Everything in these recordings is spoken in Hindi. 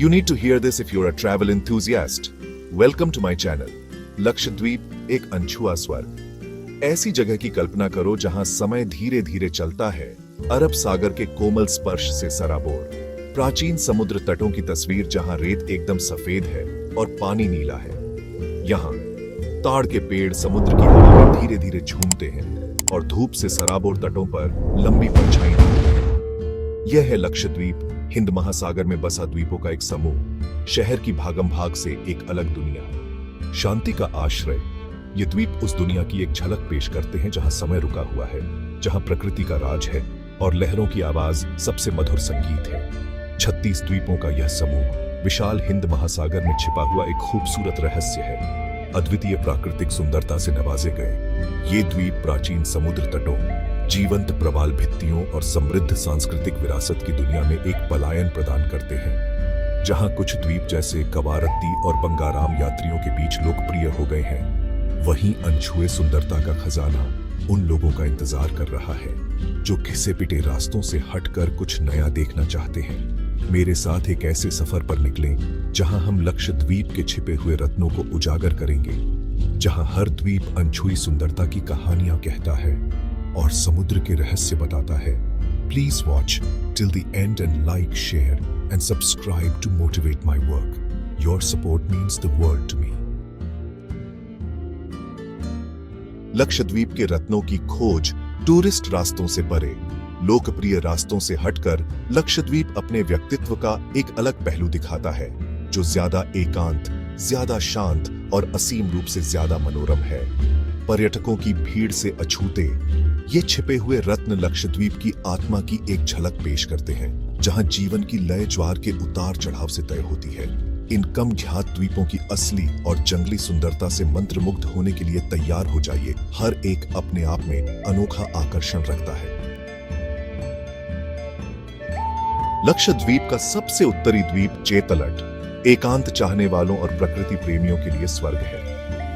You need to hear this if you're a travel enthusiast. Welcome to my channel. Lakshadweep एक अनछुआ स्वर्ग। ऐसी जगह की कल्पना करो जहां समय धीरे धीरे चलता है, अरब सागर के कोमल स्पर्श से सराबोर। प्राचीन समुद्र तटों की तस्वीर जहां रेत एकदम सफेद है और पानी नीला है। यहाँ ताड़ के पेड़ समुद्र की हवा में धीरे धीरे झूमते हैं और धूप से सराबोर तटों पर लंबी परछाई डालते हैं। यह है लक्षद्वीप, हिंद महासागर में बसा द्वीपों का एक समूह। शहर की भागम भाग से एक अलग दुनिया, शांति का आश्रय। ये द्वीप उस दुनिया की एक झलक पेश करते हैं जहां समय रुका हुआ है, जहां प्रकृति का राज है और लहरों की आवाज सबसे मधुर संगीत है। 36 द्वीपों का यह समूह विशाल हिंद महासागर में छिपा हुआ एक खूबसूरत रहस्य है। अद्वितीय प्राकृतिक सुंदरता से नवाजे गए ये द्वीप प्राचीन समुद्र तटों, जीवंत प्रवाल भित्तियों और समृद्ध सांस्कृतिक विरासत की दुनिया में एक पलायन प्रदान करते हैं। जहां कुछ द्वीप जैसे कवारत्ती और बंगाराम यात्रियों के बीच लोकप्रिय हो गए हैं, वहीं अनछुए सुंदरता का खजाना उन लोगों का इंतजार कर रहा है जो घिसे पिटे रास्तों से हटकर कुछ नया देखना चाहते हैं। मेरे साथ एक ऐसे सफर पर निकलें जहां हम लक्षद्वीप के छिपे हुए रत्नों को उजागर करेंगे, जहां हर द्वीप अनछुई सुंदरता की कहानियां कहता है और समुद्र के रहस्य बताता है। Please watch till the end and like, share and subscribe to motivate my work. Your support means the world to me. Lakshadweep के रत्नों की खोज टूरिस्ट रास्तों से परे, लोकप्रिय रास्तों से हटकर लक्षद्वीप अपने व्यक्तित्व का एक अलग पहलू दिखाता है, जो ज्यादा एकांत, ज्यादा शांत और असीम रूप से ज्यादा मनोरम है। पर्यटकों की भीड़ से अछूते ये छिपे हुए रत्न लक्षद्वीप की आत्मा की एक झलक पेश करते हैं, जहां जीवन की लय ज्वार के उतार चढ़ाव से तय होती है। इन कम ख्यात द्वीपों की असली और जंगली सुंदरता से मंत्रमुग्ध होने के लिए तैयार हो जाइए। हर एक अपने आप में अनोखा आकर्षण रखता है। लक्षद्वीप का सबसे उत्तरी द्वीप चेतलट एकांत चाहने वालों और प्रकृति प्रेमियों के लिए स्वर्ग है।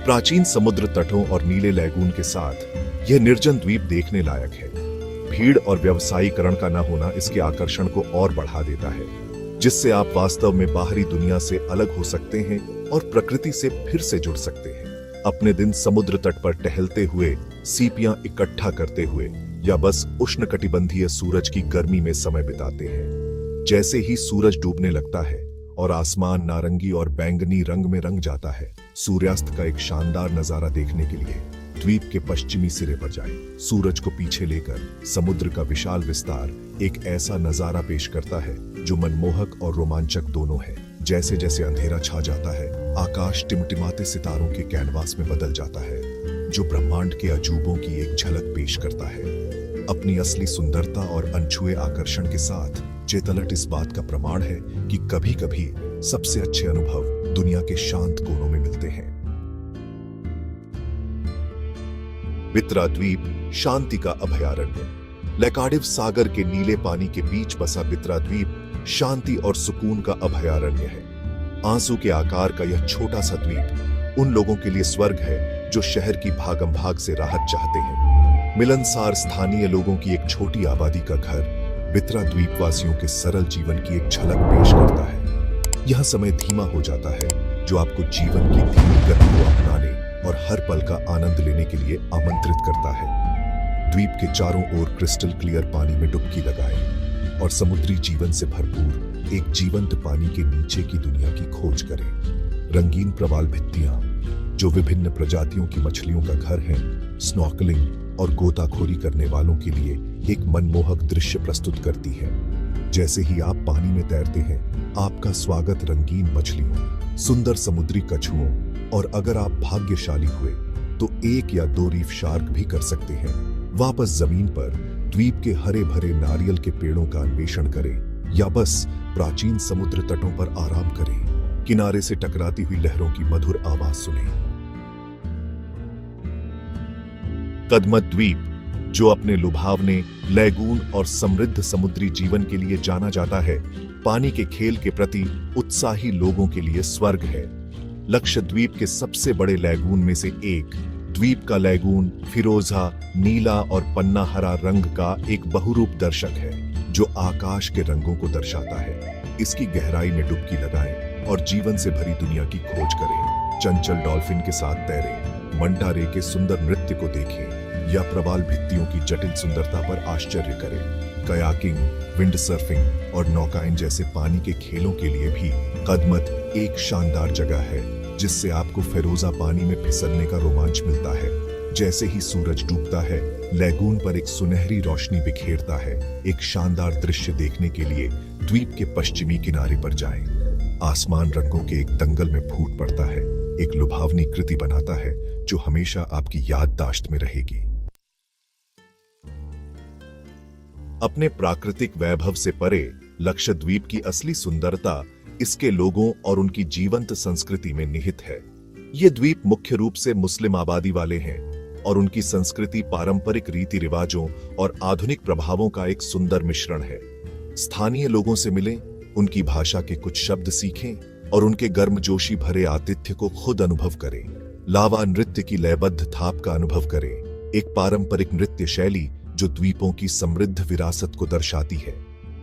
प्राचीन समुद्र तटों और नीले लैगून के साथ यह निर्जन द्वीप देखने लायक है। भीड़ और व्यवसायीकरण का न होना इसके आकर्षण को और बढ़ा देता है, जिससे आप वास्तव में बाहरी दुनिया से अलग हो सकते हैं और प्रकृति से फिर से जुड़ सकते हैं। अपने दिन समुद्र तट पर टहलते हुए, सीपियां इकट्ठा करते हुए या बस उष्णकटिबंधीय सूरज की गर्मी में समय बिताते हैं। जैसे ही सूरज डूबने लगता है और आसमान नारंगी और बैंगनी रंग में रंग जाता है, सूर्यास्त का एक शानदार नजारा देखने के लिए द्वीप के पश्चिमी सिरे पर जाएं। सूरज को पीछे लेकर समुद्र का विशाल विस्तार एक ऐसा नजारा पेश करता है जो मनमोहक और रोमांचक दोनों है। जैसे जैसे अंधेरा छा जाता है, आकाश टिमटिमाते सितारों के कैनवास में बदल जाता है, जो ब्रह्मांड के अजूबों की एक झलक पेश करता है। अपनी असली सुंदरता और अनछुए आकर्षण के साथ चेतलट इस बात का प्रमाण है कि कभी कभी सबसे अच्छे अनुभव दुनिया के शांत कोनों में मिलते हैं। बित्रा द्वीप शांति का अभयारण्य। लैकाडिव सागर के नीले पानी के बीच बसा बित्रा द्वीप शांति और सुकून का अभयारण्य है। आंसू के आकार का यह छोटा सा द्वीप उन लोगों के लिए स्वर्ग है जो शहर की भागम भाग से राहत चाहते हैं। मिलनसार स्थानीय लोगों की एक छोटी आबादी का घर बित्रा द्वीपवासियों के सरल जीवन की एक झलक पेश करता है। यह समय धीमा हो जाता है, जो आपको जीवन की धीमी गति को अपनाने और हर पल का आनंद लेने के लिए आमंत्रित करता है। द्वीप के चारों ओर क्रिस्टल क्लियर पानी में डुबकी लगाएं और समुद्री जीवन से भरपूर एक जीवंत पानी के नीचे की दुनिया की खोज करें। रंगीन प्रवाल भित्तियां, जो विभिन्न प्रजातियों की मछलियों का घर हैं, स्नॉर्कलिंग और गोताखोरी करने वालों के लिए एक मनमोहक दृश्य प्रस्तुत करती है। जैसे ही आप पानी में तैरते हैं, आपका स्वागत रंगीन मछलियों, सुंदर समुद्री कछुओं और अगर आप भाग्यशाली हुए तो 1 या 2 रीफ शार्क भी कर सकते हैं। वापस जमीन पर द्वीप के हरे भरे नारियल के पेड़ों का अन्वेषण करें या बस प्राचीन समुद्र तटों पर आराम करें। किनारे से टकराती हुई लहरों की मधुर आवाज सुनें। कदमत द्वीप, जो अपने लुभावने लैगून और समृद्ध समुद्री जीवन के लिए जाना जाता है, पानी के खेल के प्रति उत्साही लोगों के लिए स्वर्ग है। लक्षद्वीप के सबसे बड़े लैगून में से एक, द्वीप का लैगून फिरोजा, नीला और पन्ना हरा रंग का एक बहुरूप दर्शक है, जो आकाश के रंगों को दर्शाता है। इसकी गहराई में डुबकी लगाएं और जीवन से भरी दुनिया की खोज करें। चंचल डॉल्फिन के साथ तैरें, मंडा रे के सुंदर नृत्य को देखें या प्रवाल भित्तियों की जटिल सुंदरता पर आश्चर्य करें। कयाकिंग, विंड सर्फिंग और नौकायन जैसे पानी के खेलों के लिए भी कदमत एक शानदार जगह है, जिससे आपको फिरोजा पानी में फिसलने का रोमांच मिलता है। जैसे ही सूरज डूबता है, लैगून पर एक सुनहरी रोशनी बिखेरता है। एक शानदार दृश्य देखने के लिए द्वीप के पश्चिमी किनारे पर जाएं। आसमान रंगों के एक दंगल में फूट पड़ता है, एक लुभावनी कृति बनाता है जो हमेशा आपकी याददाश्त में रहेगी। अपने प्राकृतिक वैभव से परे लक्षद्वीप की असली सुंदरता इसके लोगों और उनकी जीवंत संस्कृति में निहित है। ये द्वीप मुख्य रूप से मुस्लिम आबादी वाले हैं और उनकी संस्कृति पारंपरिक रीति रिवाजों और आधुनिक प्रभावों का एक सुंदर मिश्रण है। स्थानीय लोगों से मिलें, उनकी भाषा के कुछ शब्द सीखें और उनके गर्मजोशी भरे आतिथ्य को खुद अनुभव करें। लावा नृत्य की लयबद्ध थाप का अनुभव करें, एक पारंपरिक नृत्य शैली जो द्वीपों की समृद्ध विरासत को दर्शाती है।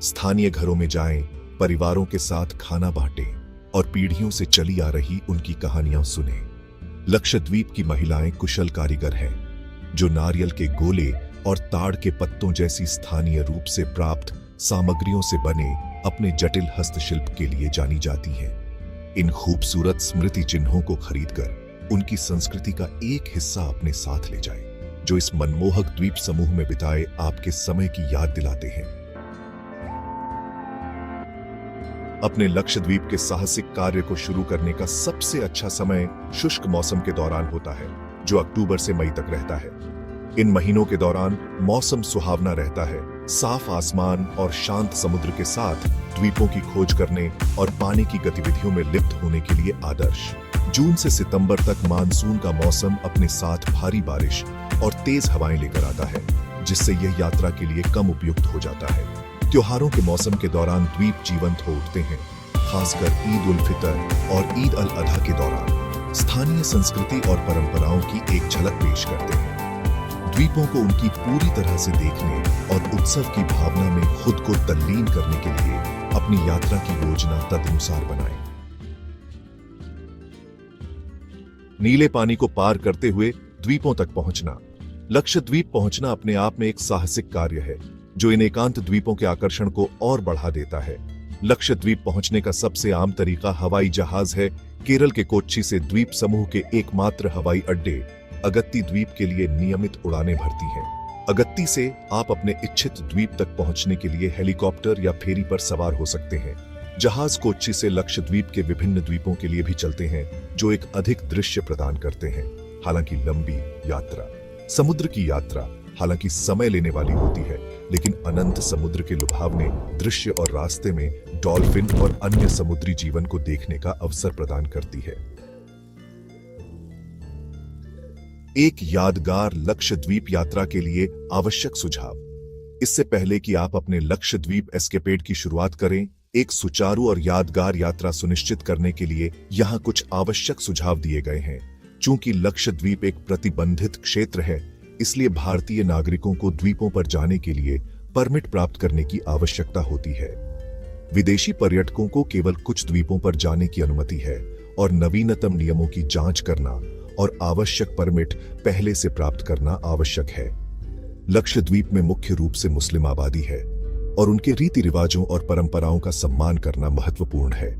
स्थानीय घरों में जाएं, परिवारों के साथ खाना बांटें और पीढ़ियों से चली आ रही उनकी कहानियां सुनें। लक्षद्वीप की महिलाएं कुशल कारीगर हैं, जो नारियल के गोले और ताड़ के पत्तों जैसी स्थानीय रूप से प्राप्त सामग्रियों से बने अपने जटिल हस्तशिल्प के लिए जानी जाती हैं। इन खूबसूरत स्मृति चिन्हों को खरीदकर उनकी संस्कृति का एक हिस्सा अपने साथ ले जाएं, जो इस मनमोहक द्वीप समूह में बिताए आपके समय की याद दिलाते हैं। अपने लक्षद्वीप के साहसिक कार्य को शुरू करने का सबसे अच्छा समय शुष्क मौसम के दौरान होता है, जो अक्टूबर से मई तक रहता है। इन महीनों के दौरान मौसम सुहावना रहता है, साफ आसमान और शांत समुद्र के साथ द्वीपों की खोज करने और पानी की गतिविधियों में लिप्त होने के लिए आदर्श। जून से सितंबर तक मानसून का मौसम अपने साथ भारी बारिश और तेज हवाएं लेकर आता है, जिससे यह यात्रा के लिए कम उपयुक्त हो जाता है। त्योहारों के मौसम के दौरान द्वीप जीवंत हो उठते हैं, खासकर ईद उल फितर और ईद अल अधा के दौरान स्थानीय संस्कृति और परंपराओं की एक झलक पेश करते हैं। द्वीपों को उनकी पूरी तरह से देखने और उत्सव की भावना में खुद को तल्लीन करने के लिए अपनी यात्रा की योजना तदनुसार बनाएं। नीले पानी को पार करते हुए द्वीपों तक पहुंचना। लक्षद्वीप पहुंचना अपने आप में एक साहसिक कार्य है, जो इन एकांत द्वीपों के आकर्षण को और बढ़ा देता है। लक्षद्वीप पहुंचने का सबसे आम तरीका हवाई जहाज है। केरल के कोच्चि से द्वीप समूह के एकमात्र हवाई अड्डे अगत्ती द्वीप के लिए नियमित उड़ानें भरती हैं। अगत्ती से आप अपने इच्छित द्वीप तक पहुंचने के लिए हेलीकॉप्टर या फेरी पर सवार हो सकते हैं। जहाज कोच्चि से लक्षद्वीप के विभिन्न द्वीपों के लिए भी चलते हैं, जो एक अधिक दृश्य प्रदान करते हैं। हालांकि लंबी यात्रा, समुद्र की यात्रा हालांकि समय लेने वाली होती है, लेकिन अनंत समुद्र के लुभावने दृश्य और रास्ते में डॉल्फिन और अन्य समुद्री जीवन को देखने का अवसर प्रदान करती है। एक यादगार लक्षद्वीप यात्रा के लिए आवश्यक सुझाव। इससे पहले कि आप अपने लक्षद्वीप एस्केपेड की शुरुआत करें, एक सुचारू और यादगार यात्रा सुनिश्चित करने के लिए यहाँ कुछ आवश्यक सुझाव दिए गए हैं। चूंकि लक्षद्वीप एक प्रतिबंधित क्षेत्र है, इसलिए भारतीय नागरिकों को द्वीपों पर जाने के लिए परमिट प्राप्त करने की आवश्यकता होती है। विदेशी पर्यटकों को केवल कुछ द्वीपों पर जाने की अनुमति है और नवीनतम नियमों की जांच करना और आवश्यक परमिट पहले से प्राप्त करना आवश्यक है। लक्षद्वीप में मुख्य रूप से मुस्लिम आबादी है और उनके रीति रिवाजों और परंपराओं का सम्मान करना महत्वपूर्ण है।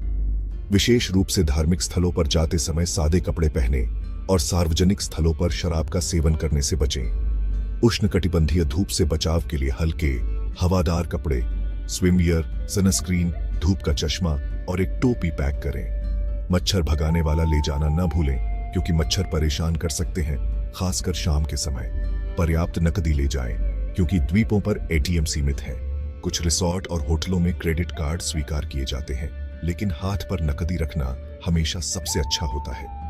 विशेष रूप से धार्मिक स्थलों पर जाते समय सादे कपड़े पहने और सार्वजनिक स्थलों पर शराब का सेवन करने से बचें। उष्णकटिबंधीय धूप से बचाव के लिए हल्के, हवादार कपड़े, स्विमवियर, सनस्क्रीन, धूप का चश्मा और एक टोपी पैक करें। मच्छर भगाने वाला ले जाना न भूलें, क्योंकि मच्छर परेशान कर सकते हैं, खासकर शाम के समय। पर्याप्त नकदी ले जाएं, क्योंकि द्वीपों पर एटीएम सीमित है। कुछ रिसोर्ट और होटलों में क्रेडिट कार्ड स्वीकार किए जाते हैं, लेकिन हाथ पर नकदी रखना हमेशा सबसे अच्छा होता है।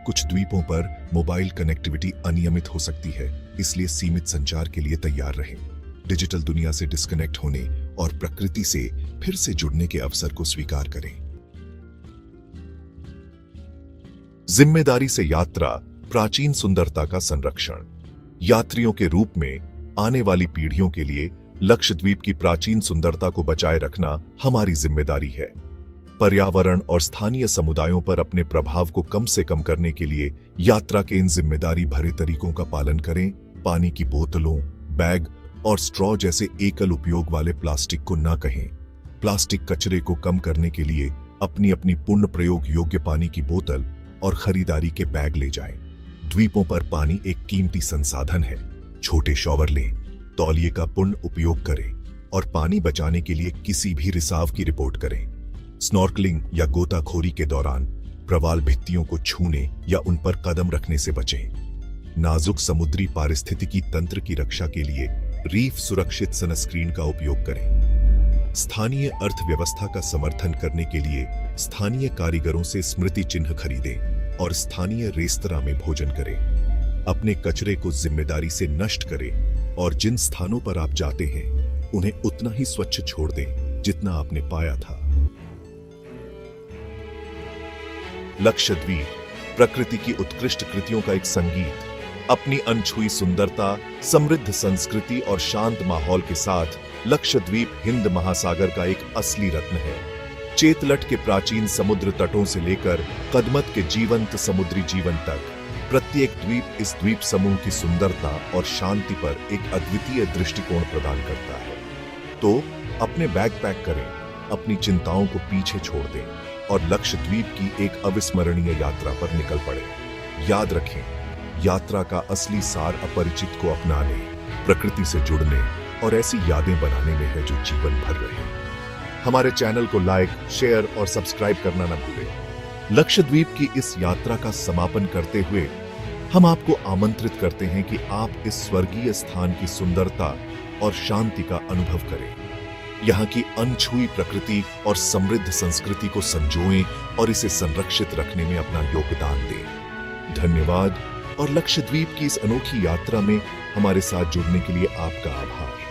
कुछ द्वीपों पर मोबाइल कनेक्टिविटी अनियमित हो सकती है, इसलिए सीमित संचार के लिए तैयार रहें। डिजिटल दुनिया से डिस्कनेक्ट होने और प्रकृति से फिर से जुड़ने के अवसर को स्वीकार करें। जिम्मेदारी से यात्रा, प्राचीन सुंदरता का संरक्षण। यात्रियों के रूप में आने वाली पीढ़ियों के लिए लक्षद्वीप की प्राचीन सुंदरता को बचाए रखना हमारी जिम्मेदारी है। पर्यावरण और स्थानीय समुदायों पर अपने प्रभाव को कम से कम करने के लिए यात्रा के इन जिम्मेदारी भरे तरीकों का पालन करें। पानी की बोतलों, बैग और स्ट्रॉ जैसे एकल उपयोग वाले प्लास्टिक को न कहें। प्लास्टिक कचरे को कम करने के लिए अपनी अपनी पुनः प्रयोग योग्य पानी की बोतल और खरीदारी के बैग ले जाएं। द्वीपों पर पानी एक कीमती संसाधन है। छोटे शॉवर लें, तौलिए का पुनः उपयोग करें और पानी बचाने के लिए किसी भी रिसाव की रिपोर्ट करें। स्नॉर्कलिंग या गोताखोरी के दौरान प्रवाल भित्तियों को छूने या उन पर कदम रखने से बचें। नाजुक समुद्री पारिस्थितिकी तंत्र की रक्षा के लिए रीफ सुरक्षित सनस्क्रीन का उपयोग करें। स्थानीय अर्थव्यवस्था का समर्थन करने के लिए स्थानीय कारीगरों से स्मृति चिन्ह खरीदें और स्थानीय रेस्तरां में भोजन करें। अपने कचरे को जिम्मेदारी से नष्ट करें और जिन स्थानों पर आप जाते हैं उन्हें उतना ही स्वच्छ छोड़ दें जितना आपने पाया था। लक्षद्वीप प्रकृति की उत्कृष्ट कृतियों का एक संगीत। अपनी अनछुई सुंदरता, समृद्ध संस्कृति और शांत माहौल के साथ लक्षद्वीप हिंद महासागर का एक असली रत्न है। चेतलट के प्राचीन समुद्र तटों से लेकर कदमत के जीवंत समुद्री जीवन तक, प्रत्येक द्वीप इस द्वीप समूह की सुंदरता और शांति पर एक अद्वितीय दृष्टिकोण प्रदान करता है। तो अपने बैग पैक करें, अपनी चिंताओं को पीछे छोड़ दें और लक्षद्वीप की एक अविस्मरणीय यात्रा पर निकल पड़े। याद रखें, यात्रा का असली सार अपरिचित को अपनाने, प्रकृति से जुड़ने और ऐसी यादें बनाने में है जो जीवन भर रहे। हमारे चैनल को लाइक, शेयर और सब्सक्राइब करना न भूलें। लक्षद्वीप की इस यात्रा का समापन करते हुए हम आपको आमंत्रित करते हैं कि आप इस स्वर्गीय स्थान की सुंदरता और शांति का अनुभव करें। यहाँ की अनछुई प्रकृति और समृद्ध संस्कृति को संजोएं और इसे संरक्षित रखने में अपना योगदान दें। धन्यवाद और लक्षद्वीप की इस अनोखी यात्रा में हमारे साथ जुड़ने के लिए आपका आभार।